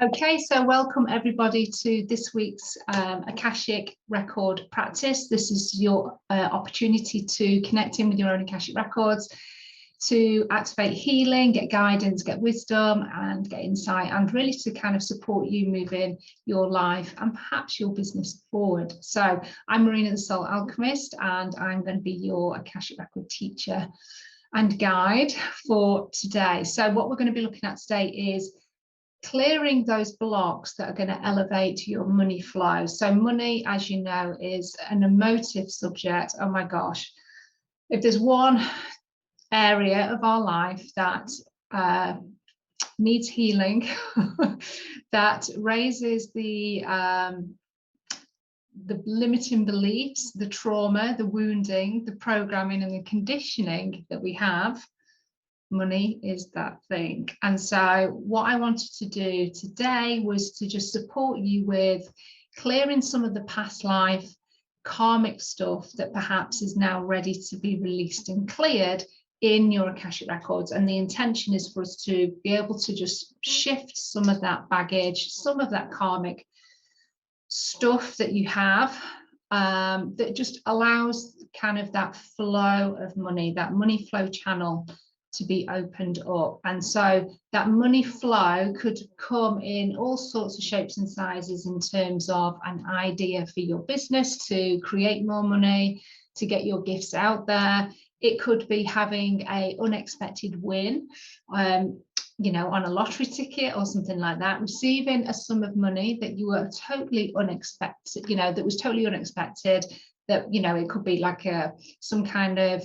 Okay, so welcome everybody to this week's Akashic record practice. This is your opportunity to connect in with your own Akashic records, to activate healing, get guidance, get wisdom and get insight, and really to kind of support you moving your life and perhaps your business forward. So I'm Marina the Soul Alchemist, and I'm going to be your Akashic record teacher and guide for today. So what we're going to be looking at today is clearing those blocks that are going to elevate your money flow. So money, as you know, is an emotive subject. Oh my gosh, if there's one area of our life that needs healing, that raises the limiting beliefs, the trauma, the wounding, the programming and the conditioning that we have, money is that thing. And so what I wanted to do today was to just support you with clearing some of the past life karmic stuff that perhaps is now ready to be released and cleared in your Akashic records. And the intention is for us to be able to just shift some of that baggage, some of that karmic stuff that you have, that just allows kind of that flow of money, that money flow channel to be opened up. And so that money flow could come in all sorts of shapes and sizes, in terms of an idea for your business to create more money, to get your gifts out there. It could be having an unexpected win, you know, on a lottery ticket or something like that, receiving a sum of money that you were totally unexpected, you know, that was totally unexpected, that, you know, it could be like some kind of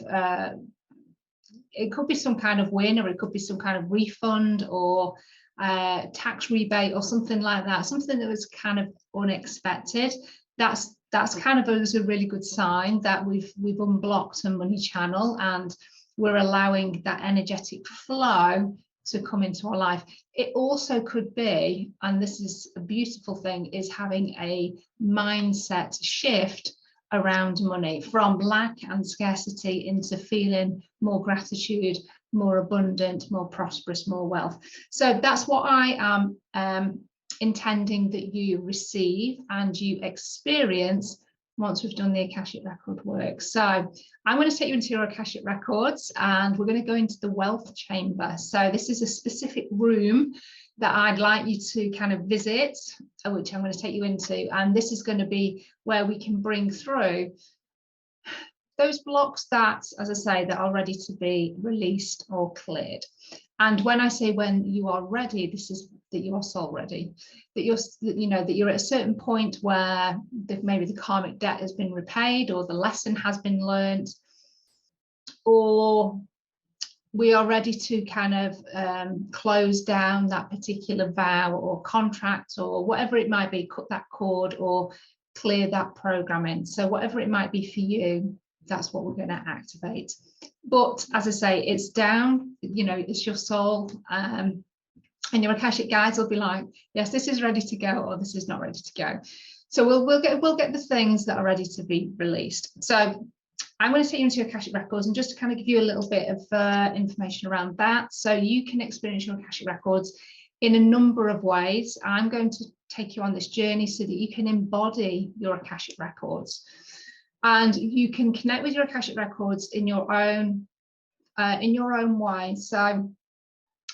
it could be some kind of win, or it could be some kind of refund or tax rebate or something like that, something that was kind of unexpected. That's kind of a really good sign that we've unblocked a money channel and we're allowing that energetic flow to come into our life. It also could be, and this is a beautiful thing, is having a mindset shift around money, from lack and scarcity into feeling more gratitude, more abundant, more prosperous, more wealth. So that's what I am intending that you receive and you experience once we've done the Akashic record work. So I'm going to take you into your Akashic records and we're going to go into the wealth chamber. So this is a specific room that I'd like you to kind of visit, which I'm going to take you into, and this is going to be where we can bring through those blocks that, as I say, that are ready to be released or cleared. And when I say when you are ready, this is that you are soul ready, that you're, you know, that you're at a certain point where maybe the karmic debt has been repaid, or the lesson has been learned, or we are ready to kind of close down that particular vow or contract, or whatever it might be, cut that cord or clear that programming. So whatever it might be for you, that's what we're going to activate. But as I say, it's down, you know, it's your soul, and your Akashic guides will be like, yes, this is ready to go, or this is not ready to go. So we'll get the things that are ready to be released. So I'm going to take you into your Akashic records, and just to kind of give you a little bit of information around that, so you can experience your Akashic records in a number of ways. I'm going to take you on this journey so that you can embody your Akashic records, and you can connect with your Akashic records in your own way. So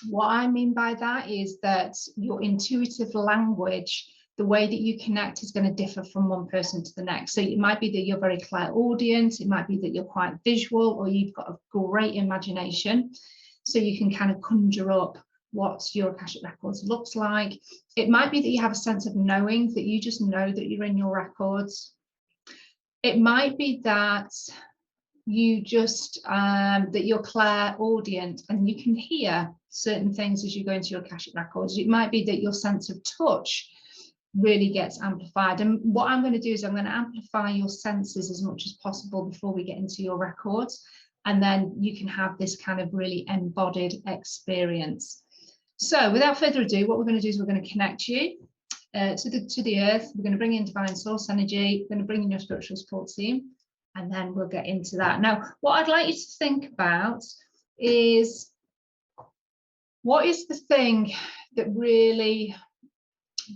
what I mean by that is that your intuitive language, the way that you connect, is going to differ from one person to the next. So it might be that you're very clairaudient, it might be that you're quite visual, or you've got a great imagination, so you can kind of conjure up what your Akashic records looks like. It might be that you have a sense of knowing, that you just know that you're in your records. It might be that you just that you're clairaudient and you can hear certain things as you go into your Akashic records. It might be that your sense of touch really gets amplified, and what I'm going to do is I'm going to amplify your senses as much as possible before we get into your records, and then you can have this kind of really embodied experience. So without further ado, what we're going to do is we're going to connect you to the earth. We're going to bring in divine source energy, we're going to bring in your spiritual support team, and then we'll get into that. Now, what I'd like you to think about is, what is the thing that really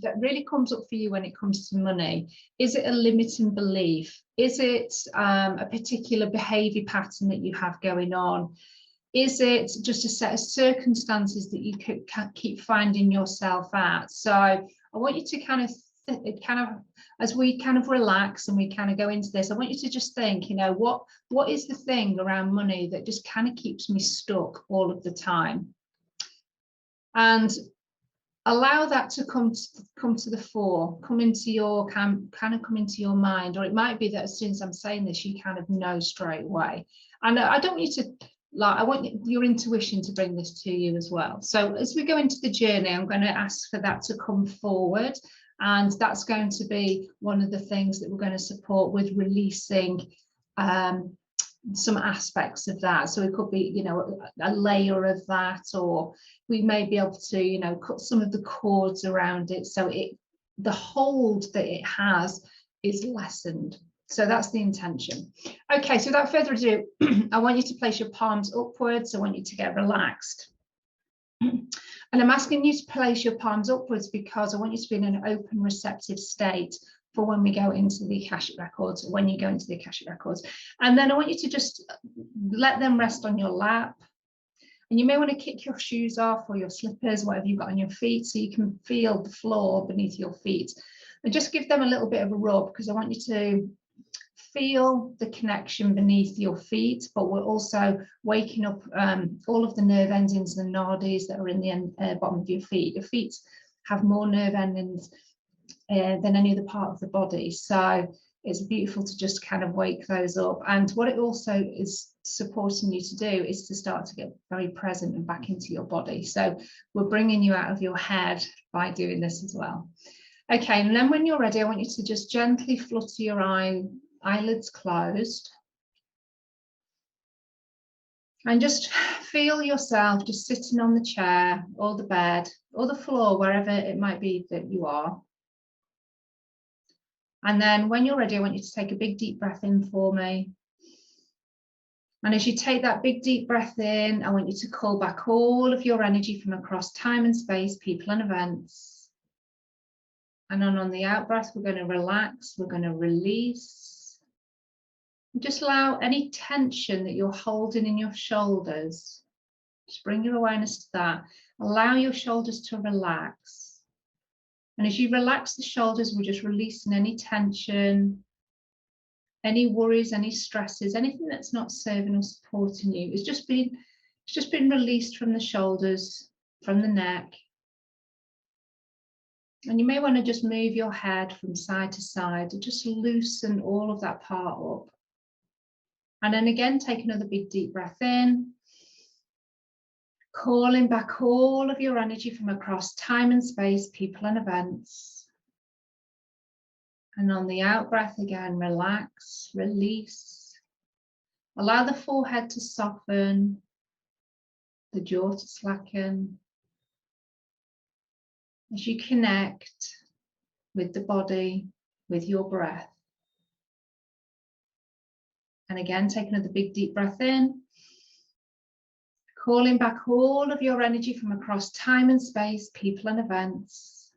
that really comes up for you when it comes to money? Is it a limiting belief? Is it a particular behavior pattern that you have going on? Is it just a set of circumstances that you can't keep finding yourself at? So I want you to kind of, as we kind of relax and we kind of go into this, I want you to just think, you know, what is the thing around money that just kind of keeps me stuck all of the time? And allow that to come to the fore, come into your come into your mind. Or it might be that as soon as I'm saying this, you kind of know straight away. And I don't want you to, like, I want your intuition to bring this to you as well. So as we go into the journey, I'm going to ask for that to come forward, and that's going to be one of the things that we're going to support with releasing some aspects of that. So it could be, you know, a layer of that, or we may be able to, you know, cut some of the chords around it, so the hold that it has is lessened. So that's the intention. Okay, so without further ado, I want you to place your palms upwards. I want you to get relaxed. And I'm asking you to place your palms upwards because I want you to be in an open, receptive state for when we go into the Akashic records, or when you go into the Akashic records. And then I want you to just let them rest on your lap. And you may want to kick your shoes off, or your slippers, whatever you've got on your feet, so you can feel the floor beneath your feet. And just give them a little bit of a rub, because I want you to feel the connection beneath your feet, but we're also waking up all of the nerve endings and nadis that are in the bottom of your feet. Your feet have more nerve endings than any other part of the body, so it's beautiful to just kind of wake those up. And what it also is supporting you to do is to start to get very present and back into your body. So we're bringing you out of your head by doing this as well. Okay, and then when you're ready, I want you to just gently flutter your eyelids closed, and just feel yourself just sitting on the chair or the bed or the floor, wherever it might be that you are. And then when you're ready, I want you to take a big deep breath in for me. And as you take that big deep breath in, I want you to call back all of your energy from across time and space, people and events. And then on the out breath, we're going to relax, we're going to release. And just allow any tension that you're holding in your shoulders, just bring your awareness to that. Allow your shoulders to relax. And as you relax the shoulders, we're just releasing any tension, any worries, any stresses, anything that's not serving or supporting you. It's just been released from the shoulders, from the neck. And you may want to just move your head from side to side to just loosen all of that part up. And then again, take another big deep breath in, calling back all of your energy from across time and space, people and events. And on the out breath again, relax, release. Allow the forehead to soften, the jaw to slacken. As you connect with the body, with your breath. And again, take another big deep breath in, calling back all of your energy from across time and space, people and events.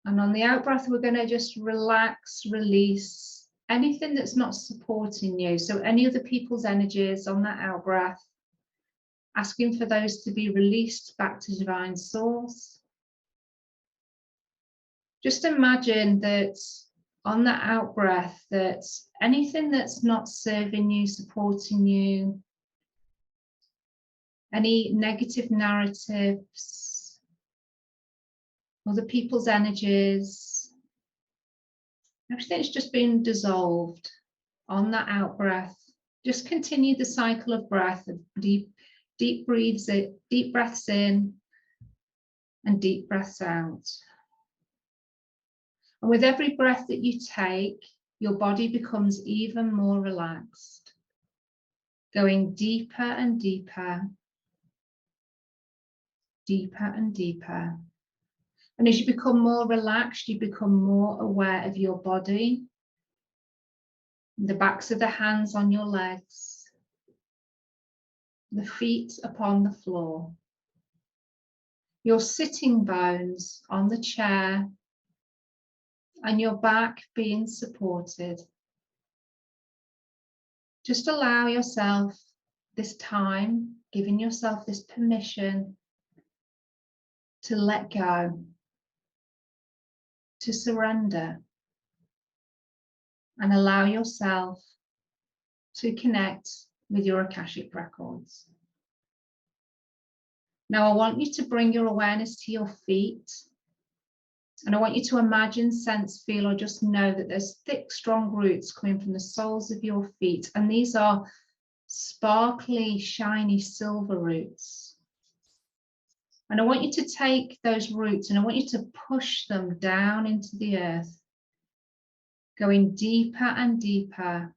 And on the out breath, we're going to just relax, release anything that's not supporting you. So any other people's energies on that out breath, asking for those to be released back to divine source. Just imagine that on that out breath, that anything that's not serving you, supporting you, any negative narratives, other people's energies, everything's just been dissolved on that out breath. Just continue the cycle of breath, of deep breaths in and deep breaths out. And with every breath that you take, your body becomes even more relaxed, going deeper and deeper, deeper and deeper. And as you become more relaxed, you become more aware of your body, the backs of the hands on your legs, the feet upon the floor. your sitting bones on the chair, and your back being supported. Just allow yourself this time, giving yourself this permission to let go, to surrender, and allow yourself to connect with your Akashic records. Now I want you to bring your awareness to your feet, and I want you to imagine, sense, feel, or just know that there's thick, strong roots coming from the soles of your feet, and these are sparkly, shiny silver roots. And I want you to take those roots and I want you to push them down into the earth, going deeper and deeper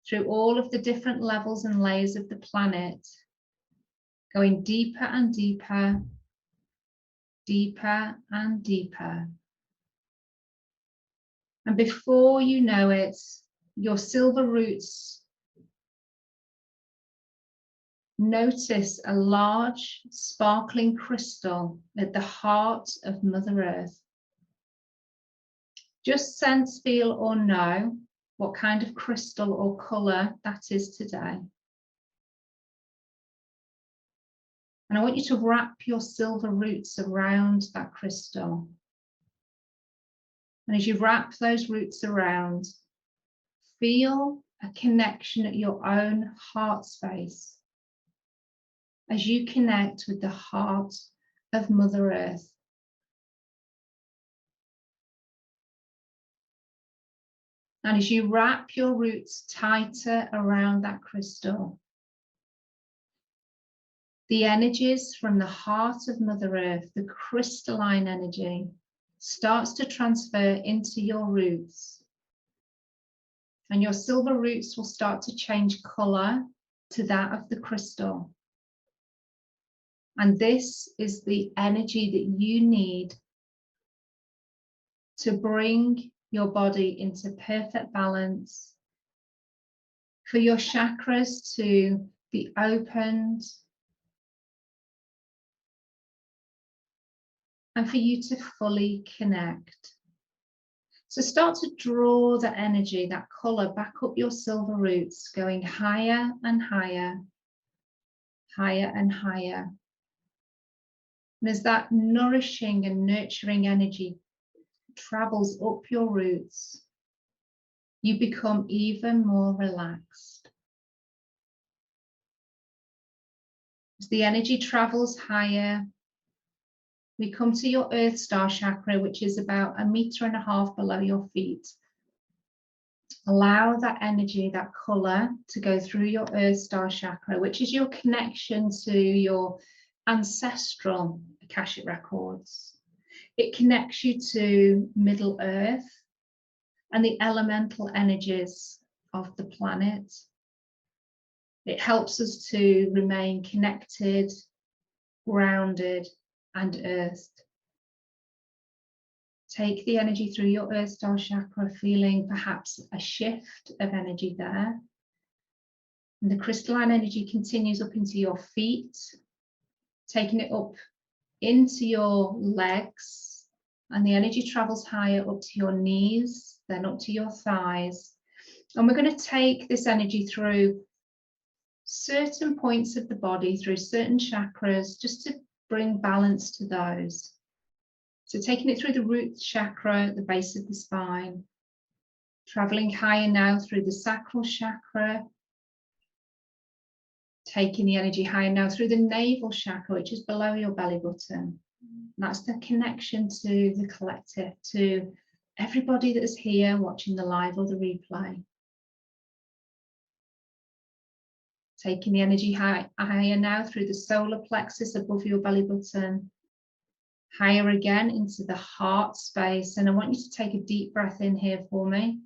through all of the different levels and layers of the planet, going deeper and deeper, deeper and deeper. And before you know it, your silver roots notice a large sparkling crystal at the heart of Mother Earth. Just sense, feel, or know what kind of crystal or colour that is today. And I want you to wrap your silver roots around that crystal. And as you wrap those roots around, feel a connection at your own heart space as you connect with the heart of Mother Earth. And as you wrap your roots tighter around that crystal, the energies from the heart of Mother Earth, the crystalline energy, starts to transfer into your roots. And your silver roots will start to change colour to that of the crystal. And this is the energy that you need to bring your body into perfect balance, for your chakras to be opened, and for you to fully connect. So start to draw the energy, that colour, back up your silver roots, going higher and higher, higher and higher. And as that nourishing and nurturing energy travels up your roots, you become even more relaxed. As the energy travels higher, we come to your Earth Star chakra, which is about 1.5 meters below your feet. Allow that energy, that colour, to go through your Earth Star chakra, which is your connection to your ancestral Akashic records. It connects you to Middle Earth and the elemental energies of the planet. It helps us to remain connected, grounded, and earthed. Take the energy through your Earth Star chakra, feeling perhaps a shift of energy there. And the crystalline energy continues up into your feet, taking it up into your legs, and the energy travels higher up to your knees, then up to your thighs. And we're going to take this energy through certain points of the body, through certain chakras, just to bring balance to those. So taking it through the root chakra at the base of the spine, traveling higher now through the sacral chakra, taking the energy higher now through the navel chakra, which is below your belly button. And that's the connection to the collective, to everybody that is here watching the live or the replay. Taking the energy higher now through the solar plexus above your belly button, higher again into the heart space. And I want you to take a deep breath in here for me.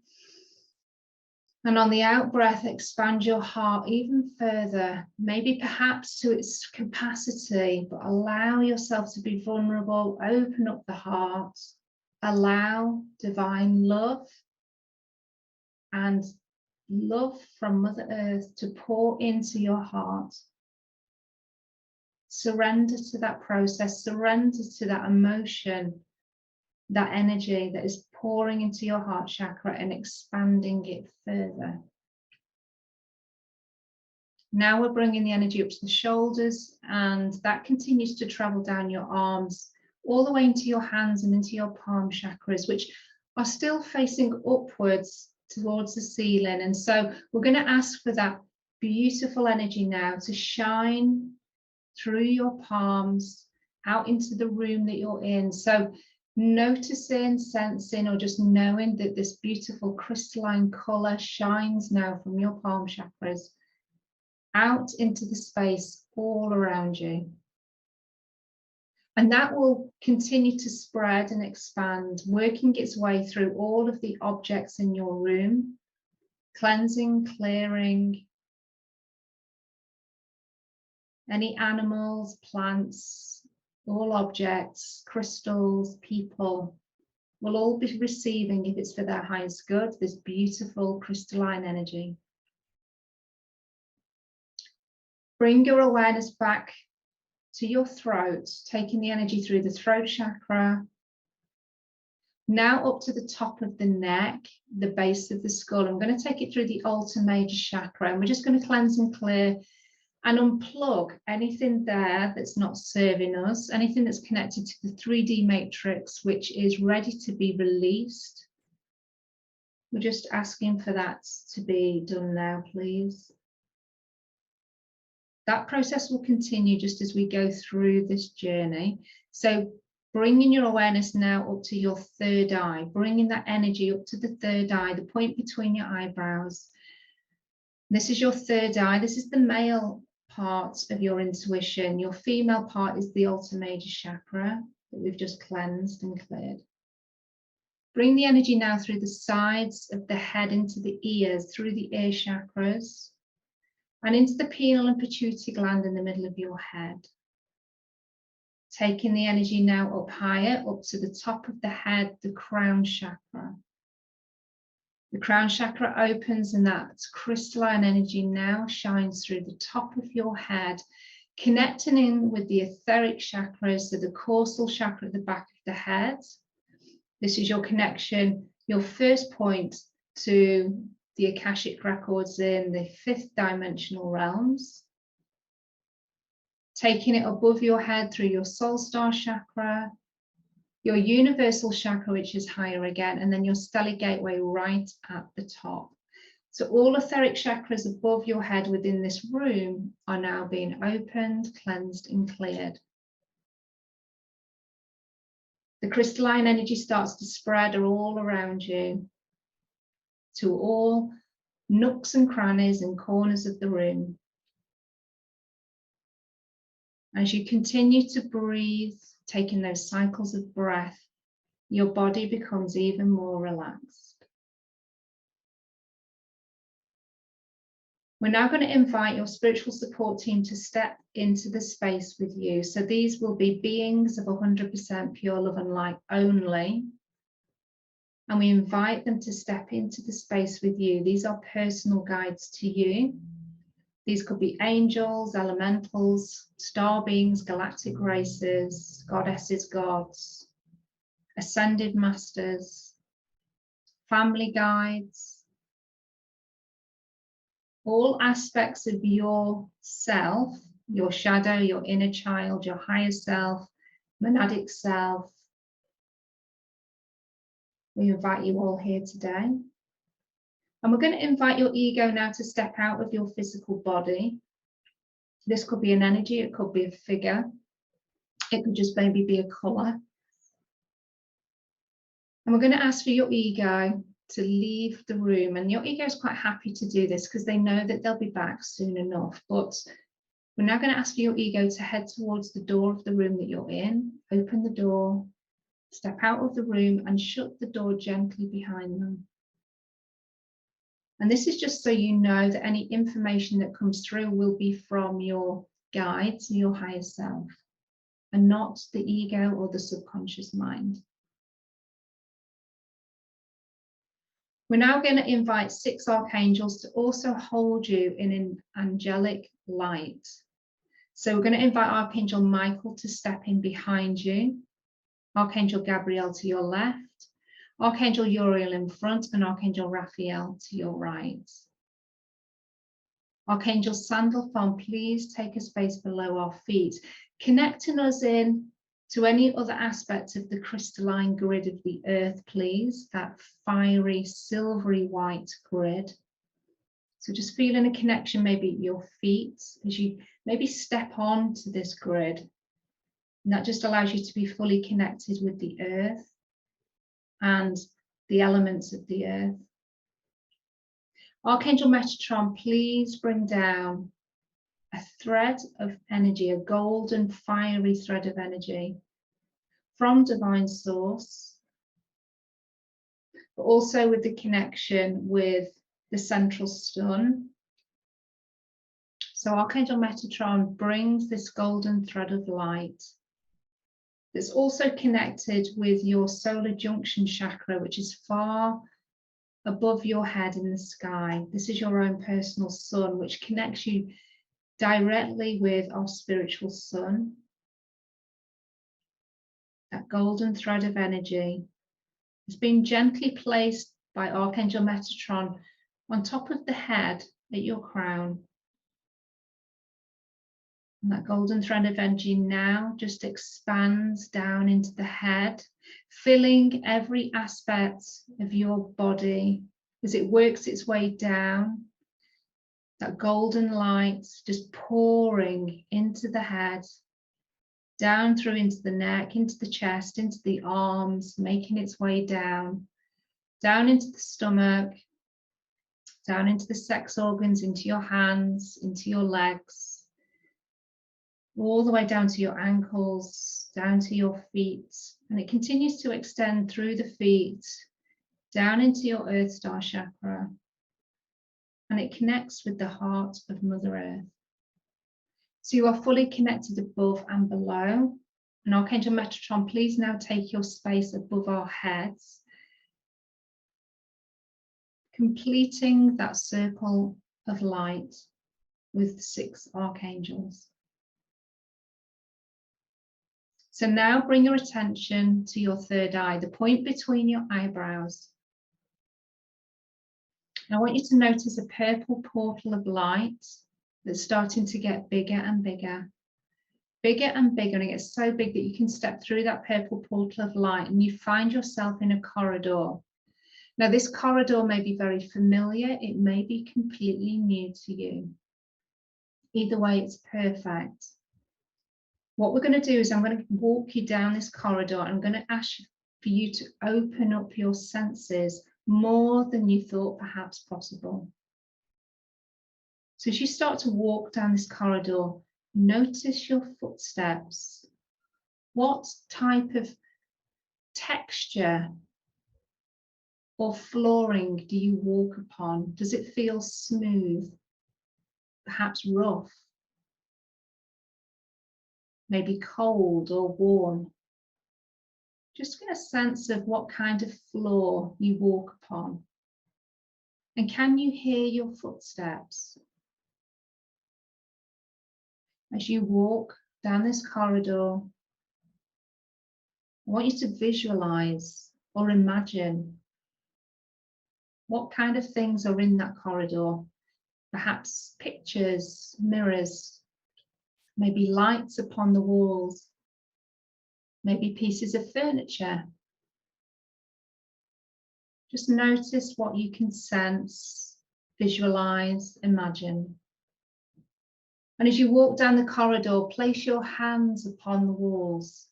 And on the out breath, expand your heart even further, maybe perhaps to its capacity, but allow yourself to be vulnerable, open up the heart, allow divine love and love from Mother Earth to pour into your heart. Surrender to that process, surrender to that emotion, that energy that is pouring into your heart chakra and expanding it further. Now we're bringing the energy up to the shoulders, and that continues to travel down your arms, all the way into your hands and into your palm chakras, which are still facing upwards towards the ceiling. And so we're going to ask for that beautiful energy now to shine through your palms out into the room that you're in. So noticing, sensing, or just knowing that this beautiful crystalline color shines now from your palm chakras out into the space all around you. And that will continue to spread and expand, working its way through all of the objects in your room, cleansing, clearing any animals, plants, all objects, crystals, people will all be receiving, if it's for their highest good, this beautiful crystalline energy. Bring your awareness back to your throat, taking the energy through the throat chakra, now up to the top of the neck, the base of the skull. I'm going to take it through the altar major chakra, and we're just going to cleanse and clear and unplug anything there that's not serving us, anything that's connected to the 3D matrix, which is ready to be released. We're just asking for that to be done now, please. That process will continue just as we go through this journey. So bringing your awareness now up to your third eye, bringing that energy up to the third eye, the point between your eyebrows. This is your third eye. This is the male part of your intuition. Your female part is the altar major chakra that we've just cleansed and cleared. Bring the energy now through the sides of the head into the ears, through the ear chakras, and into the pineal and pituitary gland in the middle of your head. Taking the energy now up higher, up to the top of the head, the crown chakra. The crown chakra opens, and that crystalline energy now shines through the top of your head, connecting in with the etheric chakras, so the causal chakra at the back of the head. This is your connection, your first point to the Akashic records in the 5th dimensional realms. Taking it above your head through your soul star chakra, your universal chakra, which is higher again, and then your stellar gateway right at the top. So all etheric chakras above your head within this room are now being opened, cleansed, and cleared. The crystalline energy starts to spread all around you to all nooks and crannies and corners of the room. As you continue to breathe, taking those cycles of breath, your body becomes even more relaxed. We're now going to invite your spiritual support team to step into the space with you. So these will be beings of 100% pure love and light only. And we invite them to step into the space with you. These are personal guides to you. These could be angels, elementals, star beings, galactic races, goddesses, gods, ascended masters, family guides, all aspects of yourself, your shadow, your inner child, your higher self, monadic self. We invite you all here today. And we're going to invite your ego now to step out of your physical body. This could be an energy, it could be a figure, it could just maybe be a colour. And we're going to ask for your ego to leave the room. And your ego is quite happy to do this because they know that they'll be back soon enough. But we're now going to ask for your ego to head towards the door of the room that you're in, open the door, step out of the room and shut the door gently behind them. And this is just so you know that any information that comes through will be from your guides, your higher self, and not the ego or the subconscious mind. We're now going to invite 6 archangels to also hold you in an angelic light. So we're going to invite Archangel Michael to step in behind you, Archangel Gabriel to your left, Archangel Uriel in front, and Archangel Raphael to your right. Archangel Sandalphon, please take a space below our feet, connecting us in to any other aspect of the crystalline grid of the earth, please, that fiery, silvery white grid. So just feeling a connection maybe at your feet as you maybe step onto this grid. And that just allows you to be fully connected with the earth and the elements of the earth. Archangel Metatron, please bring down a thread of energy, a golden fiery thread of energy from divine source, but also with the connection with the central sun. So Archangel Metatron brings this golden thread of light that's also connected with your solar junction chakra, which is far above your head in the sky. This is your own personal sun, which connects you directly with our spiritual sun. That golden thread of energy has been gently placed by Archangel Metatron on top of the head at your crown. And that golden thread of energy now just expands down into the head, filling every aspect of your body as it works its way down. That golden light just pouring into the head, down through into the neck, into the chest, into the arms, making its way down into the stomach, down into the sex organs, into your hands, into your legs, all the way down to your ankles, down to your feet. And it continues to extend through the feet, down into your Earth Star chakra. And it connects with the heart of Mother Earth. So you are fully connected above and below. And Archangel Metatron, please now take your space above our heads, completing that circle of light with 6 archangels. So now bring your attention to your third eye, the point between your eyebrows. And I want you to notice a purple portal of light that's starting to get bigger and bigger, bigger and bigger, and it gets so big that you can step through that purple portal of light and you find yourself in a corridor. Now, this corridor may be very familiar, it may be completely new to you. Either way, it's perfect. What we're going to do is I'm going to walk you down this corridor. I'm going to ask for you to open up your senses more than you thought perhaps possible. So as you start to walk down this corridor, notice your footsteps. What type of texture or flooring do you walk upon? Does it feel smooth? Perhaps rough? Maybe cold or warm? Just get a sense of what kind of floor you walk upon. And can you hear your footsteps? As you walk down this corridor, I want you to visualize or imagine what kind of things are in that corridor. Perhaps pictures, mirrors, maybe lights upon the walls, maybe pieces of furniture. Just notice what you can sense, visualize, imagine. And as you walk down the corridor, place your hands upon the walls.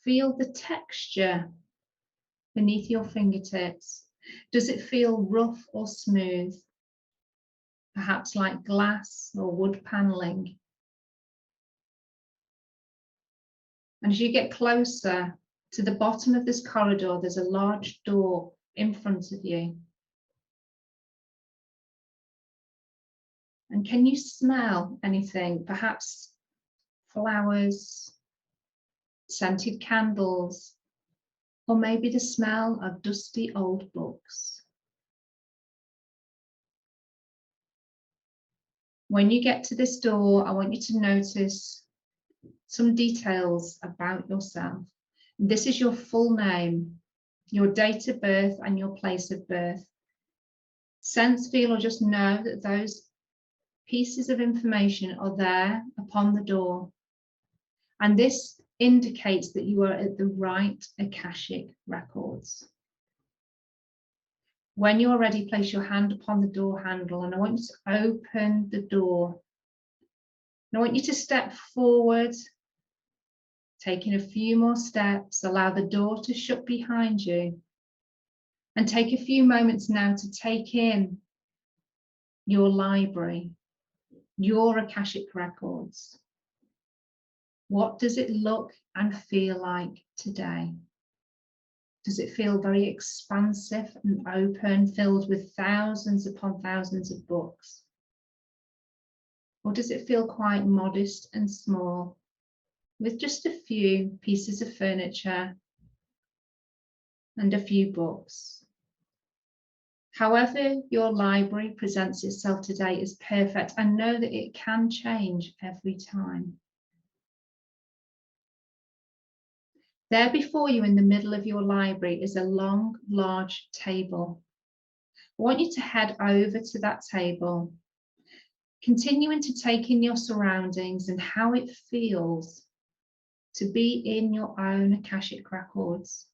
Feel the texture beneath your fingertips. Does it feel rough or smooth? Perhaps like glass or wood paneling. And as you get closer to the bottom of this corridor, there's a large door in front of you. And can you smell anything? Perhaps flowers, scented candles, or maybe the smell of dusty old books. When you get to this door, I want you to notice some details about yourself. This is your full name, your date of birth and your place of birth. Sense, feel, or just know that those pieces of information are there upon the door. And this indicates that you are at the right Akashic records. When you're ready, place your hand upon the door handle and I want you to open the door. And I want you to step forward, taking a few more steps, allow the door to shut behind you. And take a few moments now to take in your library, your Akashic records. What does it look and feel like today? Does it feel very expansive and open, filled with thousands upon thousands of books? Or does it feel quite modest and small, with just a few pieces of furniture and a few books? However your library presents itself today is perfect, and know that it can change every time. There before you in the middle of your library is a long, large table. I want you to head over to that table, continuing to take in your surroundings and how it feels to be in your own Akashic records.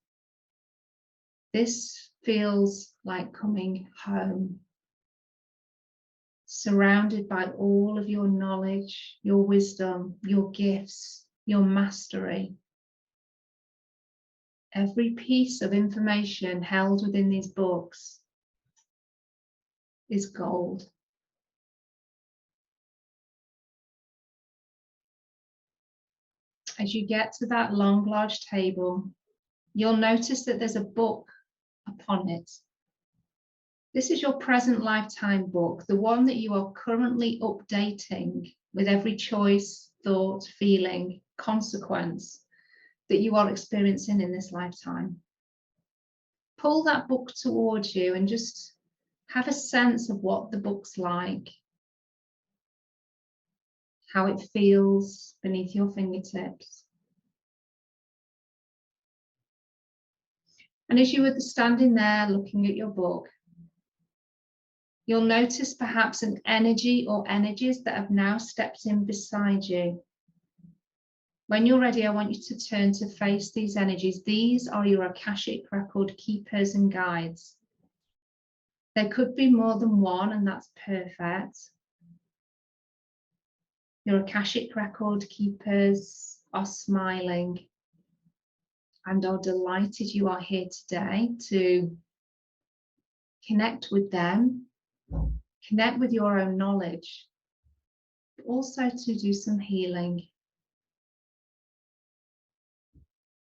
This feels like coming home, surrounded by all of your knowledge, your wisdom, your gifts, your mastery. Every piece of information held within these books is gold. As you get to that long, large table, you'll notice that there's a book upon it. This is your present lifetime book, the one that you are currently updating with every choice, thought, feeling, consequence that you are experiencing in this lifetime. Pull that book towards you and just have a sense of what the book's like, how it feels beneath your fingertips. And as you were standing there looking at your book, you'll notice perhaps an energy or energies that have now stepped in beside you. When you're ready, I want you to turn to face these energies. These are your Akashic record keepers and guides. There could be more than one, and that's perfect. Your Akashic record keepers are smiling and are delighted you are here today to connect with them, connect with your own knowledge, but also to do some healing.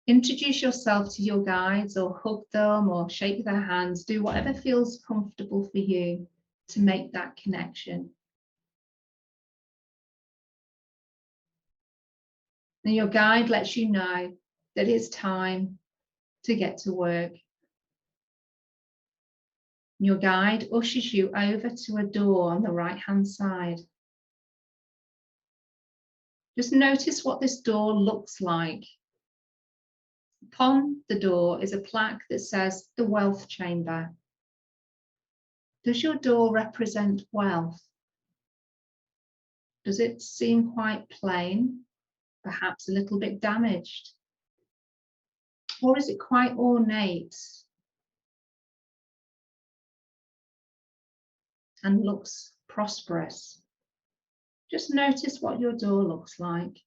Introduce yourself to your guides or hug them or shake their hands. Do whatever feels comfortable for you to make that connection. And your guide lets you know that it's time to get to work. Your guide ushers you over to a door on the right-hand side. Just notice what this door looks like. Upon the door is a plaque that says the wealth chamber. Does your door represent wealth? Does it seem quite plain, perhaps a little bit damaged? Or is it quite ornate and looks prosperous? Just notice what your door looks like.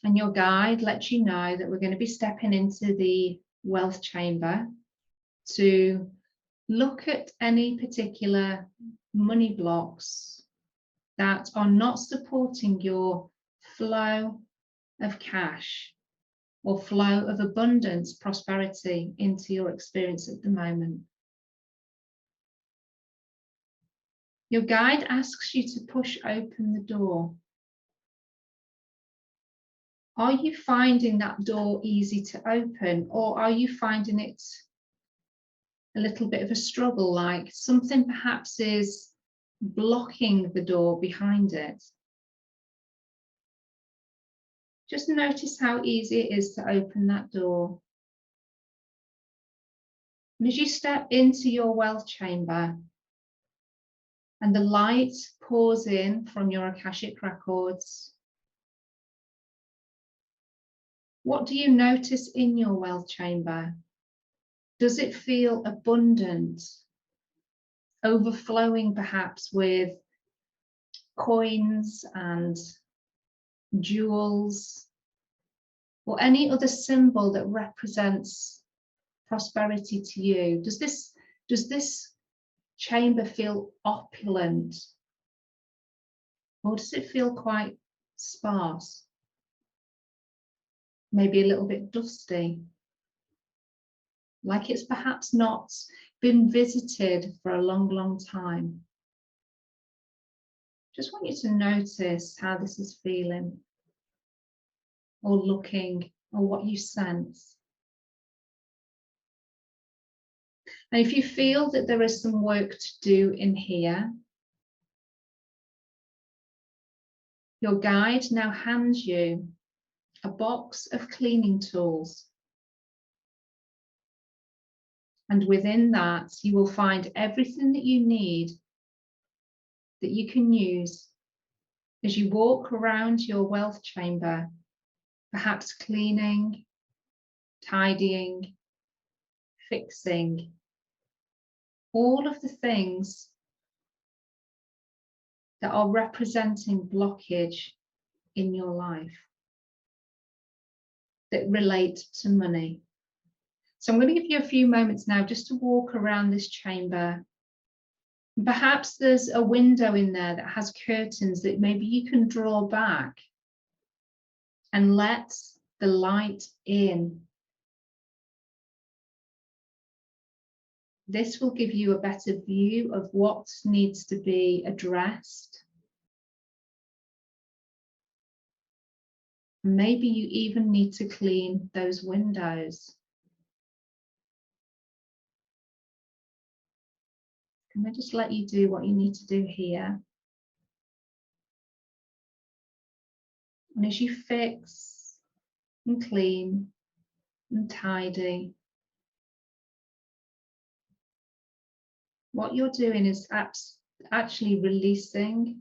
And your guide lets you know that we're going to be stepping into the wealth chamber to look at any particular money blocks that are not supporting your flow of cash or flow of abundance, prosperity into your experience at the moment. Your guide asks you to push open the door. Are you finding that door easy to open, or are you finding it a little bit of a struggle, like something perhaps is blocking the door behind it. Just notice how easy it is to open that door. And as you step into your wealth chamber and the light pours in from your Akashic records, what do you notice in your wealth chamber? Does it feel abundant, overflowing perhaps with coins and jewels, or any other symbol that represents prosperity to you? Does this chamber feel opulent, or does it feel quite sparse? Maybe a little bit dusty, like it's perhaps not been visited for a long, long time. Just want you to notice how this is feeling, or looking, or what you sense. And if you feel that there is some work to do in here, your guide now hands you a box of cleaning tools. And within that, you will find everything that you need that you can use as you walk around your wealth chamber, perhaps cleaning, tidying, fixing, all of the things that are representing blockage in your life that relate to money. So I'm going to give you a few moments now just to walk around this chamber. Perhaps there's a window in there that has curtains that maybe you can draw back and let the light in. This will give you a better view of what needs to be addressed. Maybe you even need to clean those windows. Can I just let you do what you need to do here? And as you fix and clean and tidy, what you're doing is actually releasing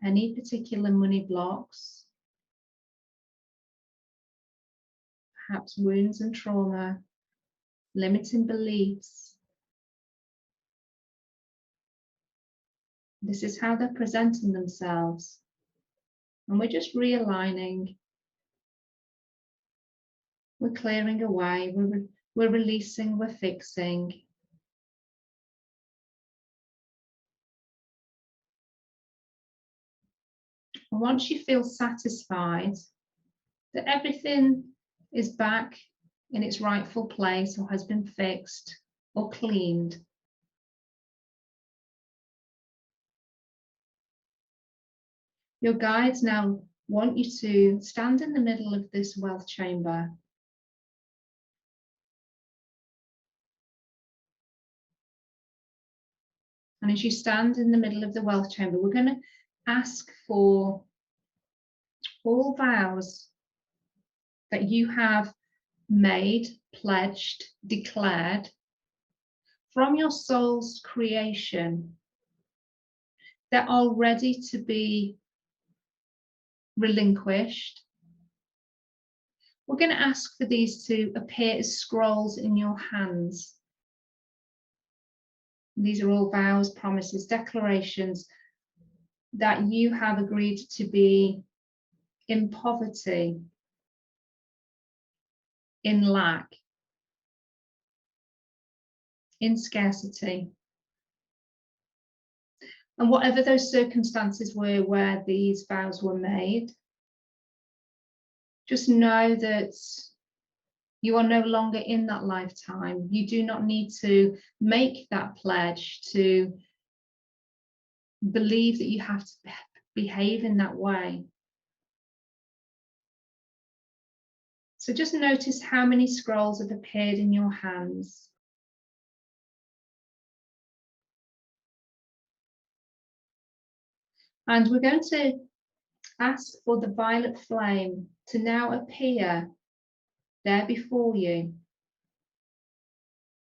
any particular money blocks, perhaps wounds and trauma, limiting beliefs. This is how they're presenting themselves. And we're just realigning. We're clearing away, we're releasing, we're fixing. And once you feel satisfied that everything is back in its rightful place, or has been fixed or cleaned, your guides now want you to stand in the middle of this wealth chamber. And as you stand in the middle of the wealth chamber, we're going to ask for all vows that you have made, pledged, declared from your soul's creation that are ready to be relinquished. We're going to ask for these to appear as scrolls in your hands. These are all vows, promises, declarations that you have agreed to be in poverty, in lack, in scarcity. And whatever those circumstances were where these vows were made, just know that you are no longer in that lifetime. You do not need to make that pledge to believe that you have to behave in that way. So just notice how many scrolls have appeared in your hands. And we're going to ask for the violet flame to now appear there before you.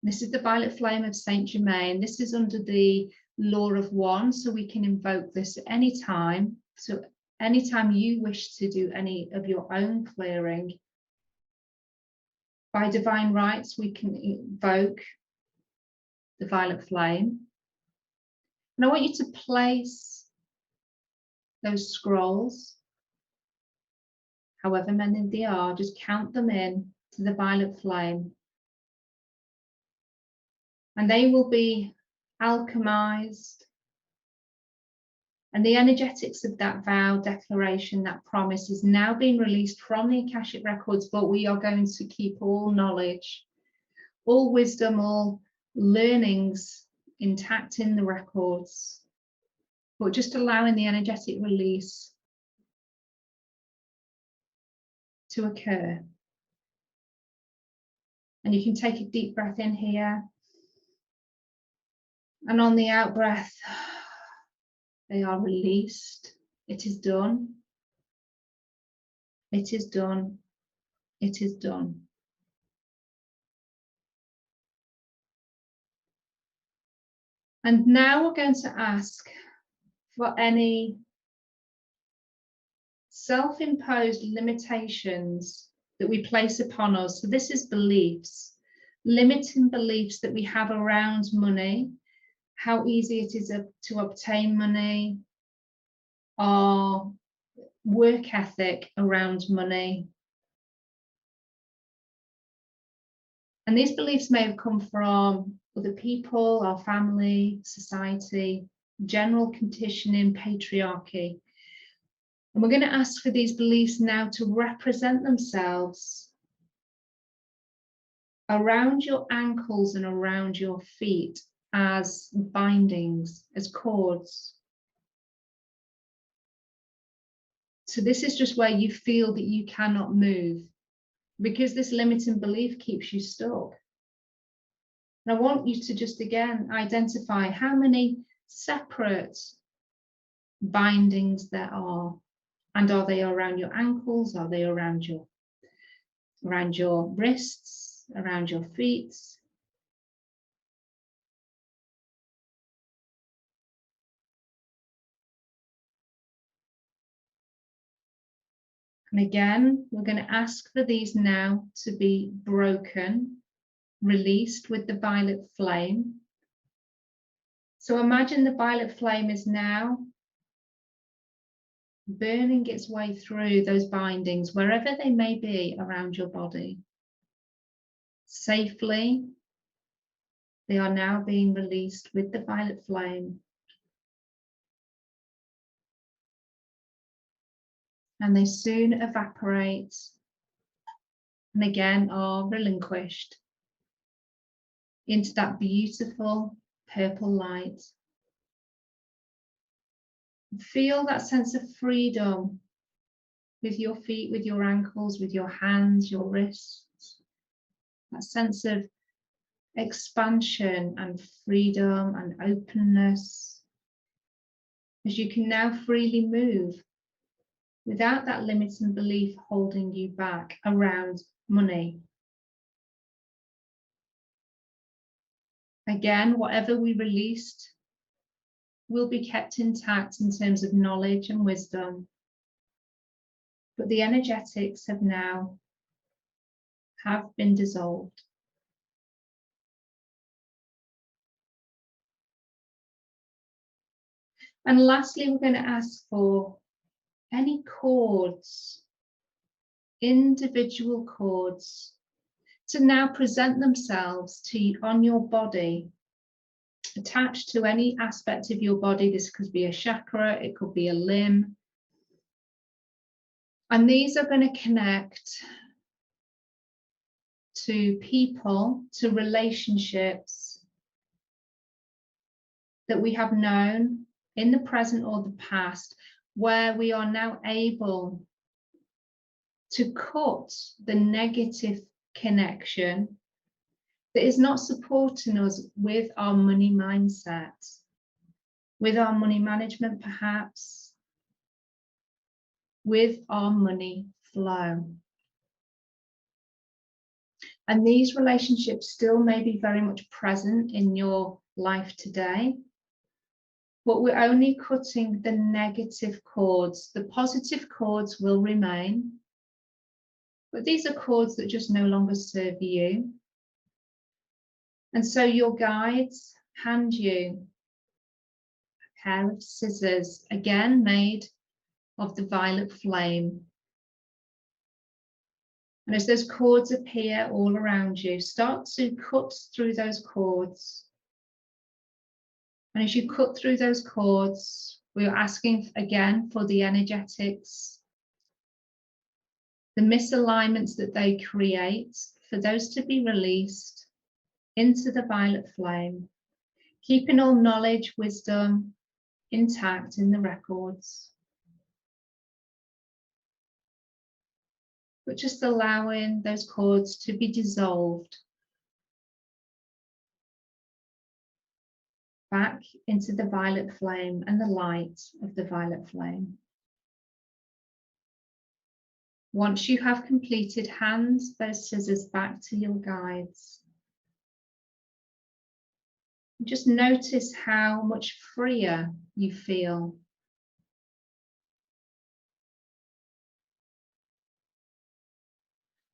This is the violet flame of Saint Germain. This is under the law of one, so we can invoke this at any time. So anytime you wish to do any of your own clearing, by divine rights, we can invoke the violet flame. And I want you to place those scrolls, however many they are, just count them in to the violet flame. And they will be alchemized. And the energetics of that vow, declaration, that promise is now being released from the Akashic records, but we are going to keep all knowledge, all wisdom, all learnings intact in the records, but just allowing the energetic release to occur. And you can take a deep breath in here. And on the out breath, they are released. It is done. It is done. It is done. And now we're going to ask for any self-imposed limitations that we place upon us. So this is beliefs, limiting beliefs that we have around money, how easy it is to obtain money, our work ethic around money. And these beliefs may have come from other people, our family, society, general conditioning, patriarchy. And we're going to ask for these beliefs now to represent themselves around your ankles and around your feet as bindings, as cords. So this is just where you feel that you cannot move, because this limiting belief keeps you stuck. And I want you to just again identify how many separate bindings there are. And are they around your ankles? Are they around your wrists, around your feet? And again, we're going to ask for these now to be broken, released with the violet flame. So imagine the violet flame is now burning its way through those bindings, wherever they may be around your body. Safely, they are now being released with the violet flame. And they soon evaporate and again are relinquished into that beautiful purple light. Feel that sense of freedom with your feet, with your ankles, with your hands, your wrists. That sense of expansion and freedom and openness, as you can now freely move without that limiting belief holding you back around money. Again, whatever we released will be kept intact in terms of knowledge and wisdom, but the energetics have been dissolved. And lastly, we're going to ask for any cords, individual cords, to now present themselves to you on your body, attached to any aspect of your body. This could be a chakra, it could be a limb. And these are going to connect to people, to relationships that we have known in the present or the past, where we are now able to cut the negative connection that is not supporting us with our money mindset, with our money management perhaps, with our money flow. And these relationships still may be very much present in your life today, but we're only cutting the negative chords. The positive chords will remain, but these are chords that just no longer serve you. And so your guides hand you a pair of scissors, again made of the violet flame. And as those chords appear all around you, start to cut through those chords. And as you cut through those chords, we're asking again for the energetics, the misalignments that they create, for those to be released into the violet flame, keeping all knowledge, wisdom intact in the records, but just allowing those chords to be dissolved back into the violet flame and the light of the violet flame. Once you have completed, hand those scissors back to your guides. Just notice how much freer you feel.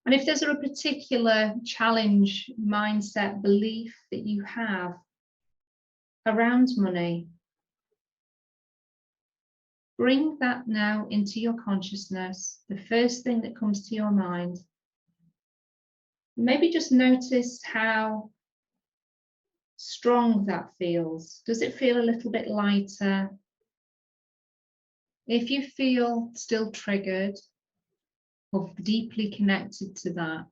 And if there's a particular challenge, mindset, belief that you have around money, bring that now into your consciousness, the first thing that comes to your mind. Maybe just notice how strong that feels. Does it feel a little bit lighter? If you feel still triggered or deeply connected to that,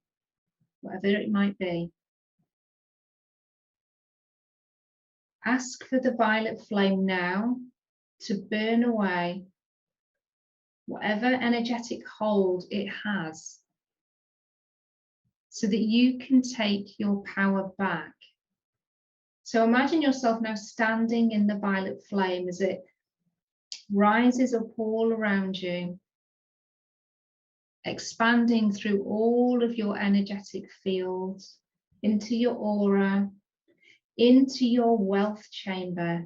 whatever it might be, ask for the violet flame now to burn away whatever energetic hold it has, so that you can take your power back. So imagine yourself now standing in the violet flame as it rises up all around you, expanding through all of your energetic fields, into your aura, into your wealth chamber,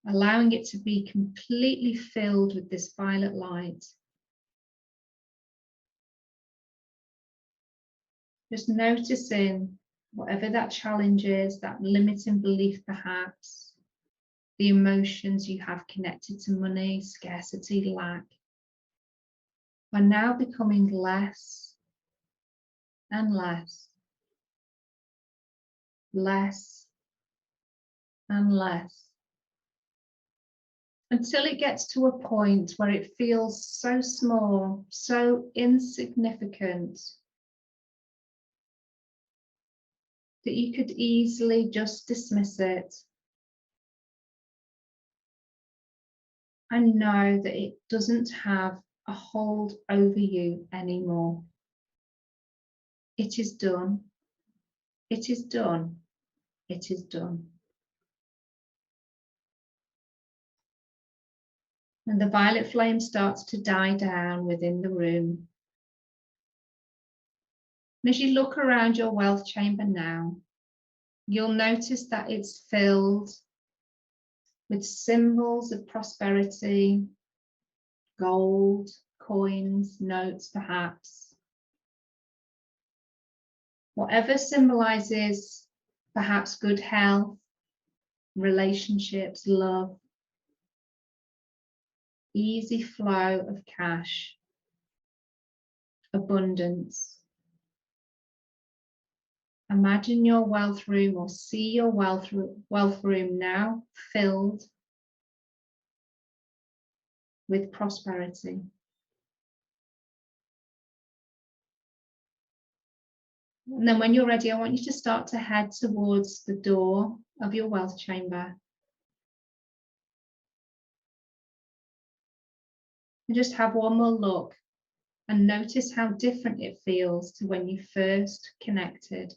allowing it to be completely filled with this violet light. Just noticing whatever that challenge is, that limiting belief perhaps, the emotions you have connected to money, scarcity, lack, are now becoming less and less, less and less, until it gets to a point where it feels so small, so insignificant, that you could easily just dismiss it and know that it doesn't have a hold over you anymore. It is done. It is done. It is done. And the violet flame starts to die down within the room. And as you look around your wealth chamber now, you'll notice that it's filled with symbols of prosperity, gold, coins, notes perhaps. Whatever symbolizes perhaps good health, relationships, love, easy flow of cash, abundance. Imagine your wealth room, or see your wealth room now filled with prosperity. And then when you're ready, I want you to start to head towards the door of your wealth chamber. And just have one more look And notice how different it feels to when you first connected.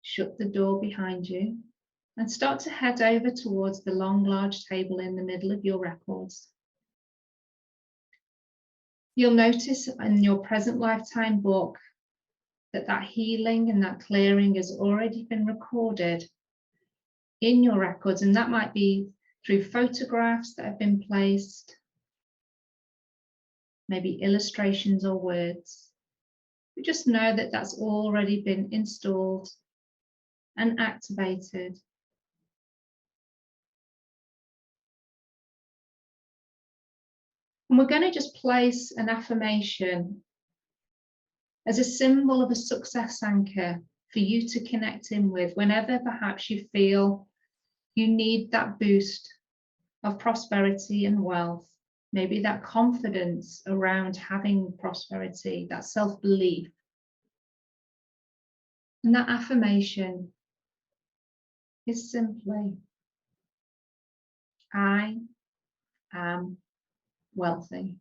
Shut the door behind you and start to head over towards the long, large table in the middle of your records. You'll notice in your present lifetime book that healing and that clearing has already been recorded in your records, and that might be through photographs that have been placed, maybe illustrations or words. But just know that that's already been installed and activated. And we're going to just place an affirmation as a symbol of a success anchor for you to connect in with whenever perhaps you feel you need that boost of prosperity and wealth, maybe that confidence around having prosperity, that self-belief. And that affirmation is simply, I am wealthy.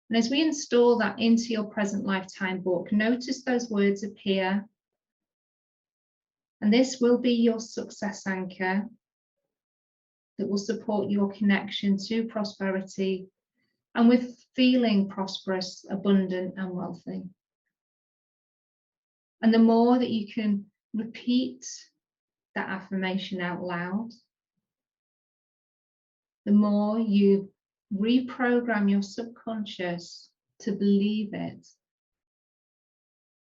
And as we install that into your present lifetime book, notice those words appear. And this will be your success anchor that will support your connection to prosperity and with feeling prosperous, abundant, and wealthy. And the more that you can repeat that affirmation out loud, the more you reprogram your subconscious to believe it,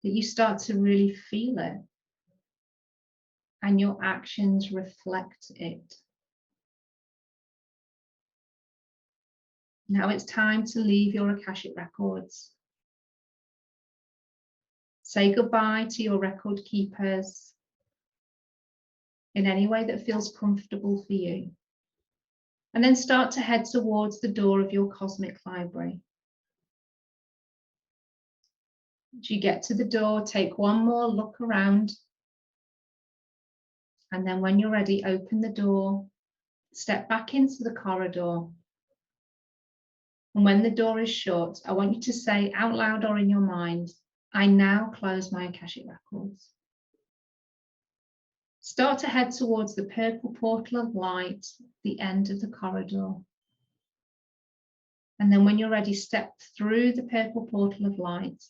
that you start to really feel it, and your actions reflect it. Now it's time to leave your Akashic records. Say goodbye to your record keepers in any way that feels comfortable for you. And then start to head towards the door of your cosmic library. As you get to the door, take one more look around. And then when you're ready, open the door, step back into the corridor. And when the door is shut, I want you to say out loud or in your mind, I now close my Akashic records. Start to head towards the purple portal of light, the end of the corridor. And then when you're ready, step through the purple portal of light.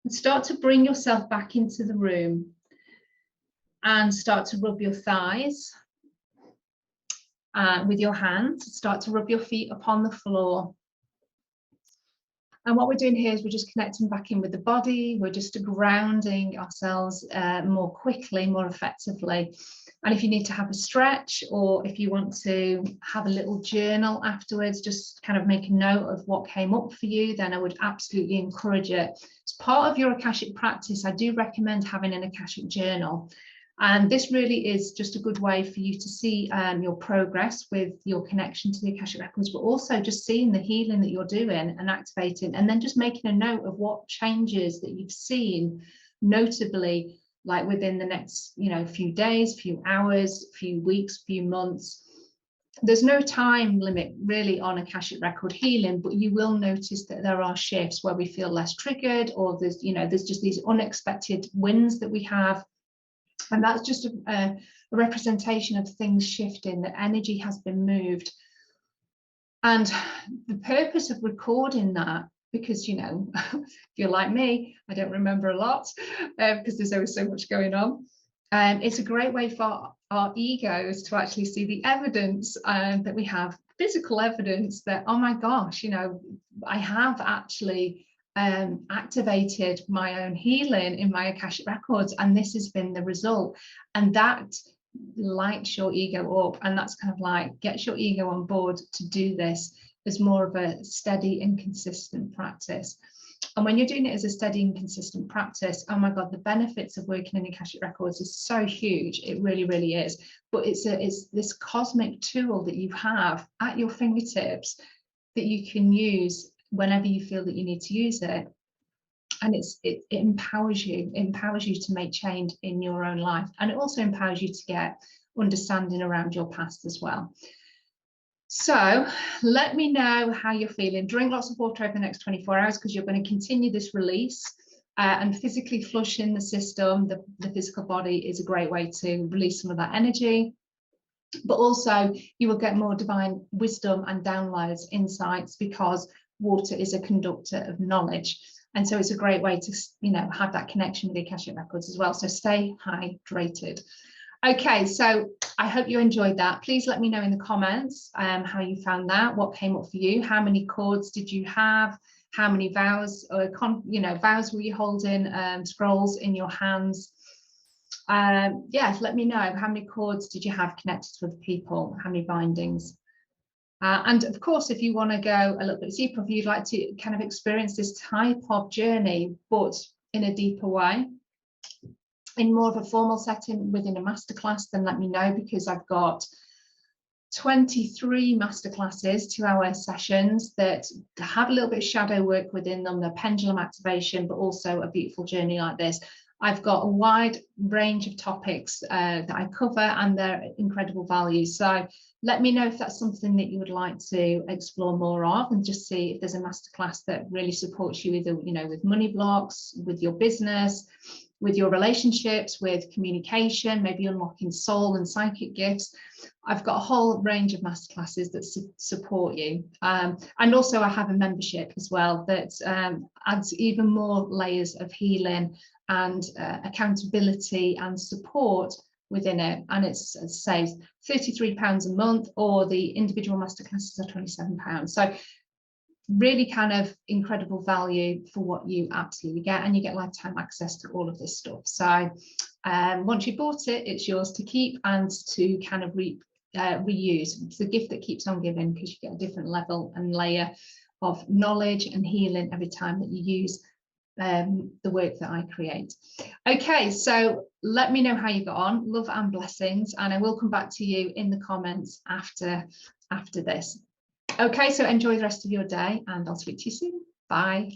And start to bring yourself back into the room and start to rub your thighs with your hands. Start to rub your feet upon the floor. And what we're doing here is we're just connecting back in with the body. We're just grounding ourselves more quickly, more effectively. And if you need to have a stretch, or if you want to have a little journal afterwards, just kind of make a note of what came up for you, then I would absolutely encourage it. As part of your Akashic practice, I do recommend having an Akashic journal. And this really is just a good way for you to see your progress with your connection to the Akashic records, but also just seeing the healing that you're doing and activating, and then just making a note of what changes that you've seen, notably like within the next, few days, few hours, few weeks, few months. There's no time limit really on Akashic record healing, but you will notice that there are shifts where we feel less triggered, or there's just these unexpected wins that we have. And that's just a representation of things shifting, that energy has been moved. And the purpose of recording that, because, if you're like me, I don't remember a lot because there's always so much going on. It's a great way for our egos to actually see the evidence that we have, physical evidence that, oh my gosh, I have actually activated my own healing in my Akashic records, and this has been the result. And that lights your ego up, and that's kind of like gets your ego on board to do this as more of a steady and consistent practice. And when you're doing it as a steady and consistent practice, oh my God, the benefits of working in Akashic records is so huge. It really, really is. But it's this cosmic tool that you have at your fingertips that you can use whenever you feel that you need to use it. And it empowers you to make change in your own life. And it also empowers you to get understanding around your past as well. So let me know how you're feeling. Drink lots of water over the next 24 hours because you're going to continue this release, and physically flushing the system, the physical body, is a great way to release some of that energy. But also you will get more divine wisdom and downloads, insights, because water is a conductor of knowledge. And so it's a great way to, you know, have that connection with the Akashic records as well. So stay hydrated. Okay, so I hope you enjoyed that. Please let me know in the comments how you found that, what came up for you, how many chords did you have, how many vows, vows were you holding, scrolls in your hands. Yeah, let me know how many chords did you have connected to other people, how many bindings. And of course, if you want to go a little bit deeper, if you'd like to kind of experience this type of journey, but in a deeper way, in more of a formal setting within a masterclass, then let me know, because I've got 23 masterclasses, 2-hour sessions that have a little bit of shadow work within them, the pendulum activation, but also a beautiful journey like this. I've got a wide range of topics that I cover, and they're incredible value. So let me know if that's something that you would like to explore more of, and just see if there's a masterclass that really supports you either, you know, with money blocks, with your business, with your relationships, with communication, maybe unlocking soul and psychic gifts. I've got a whole range of masterclasses that support you. And also I have a membership as well that adds even more layers of healing and accountability and support within it. And it's, as I say, £33 a month, or the individual masterclasses are £27. So really kind of incredible value for what you absolutely get, and you get lifetime access to all of this stuff. So once you bought it, it's yours to keep and to kind of reuse. It's the gift that keeps on giving, because you get a different level and layer of knowledge and healing every time that you use the work that I create. Okay, so let me know how you got on. Love and blessings, and I will come back to you in the comments after this. Okay, so enjoy the rest of your day, and I'll speak to you soon. Bye.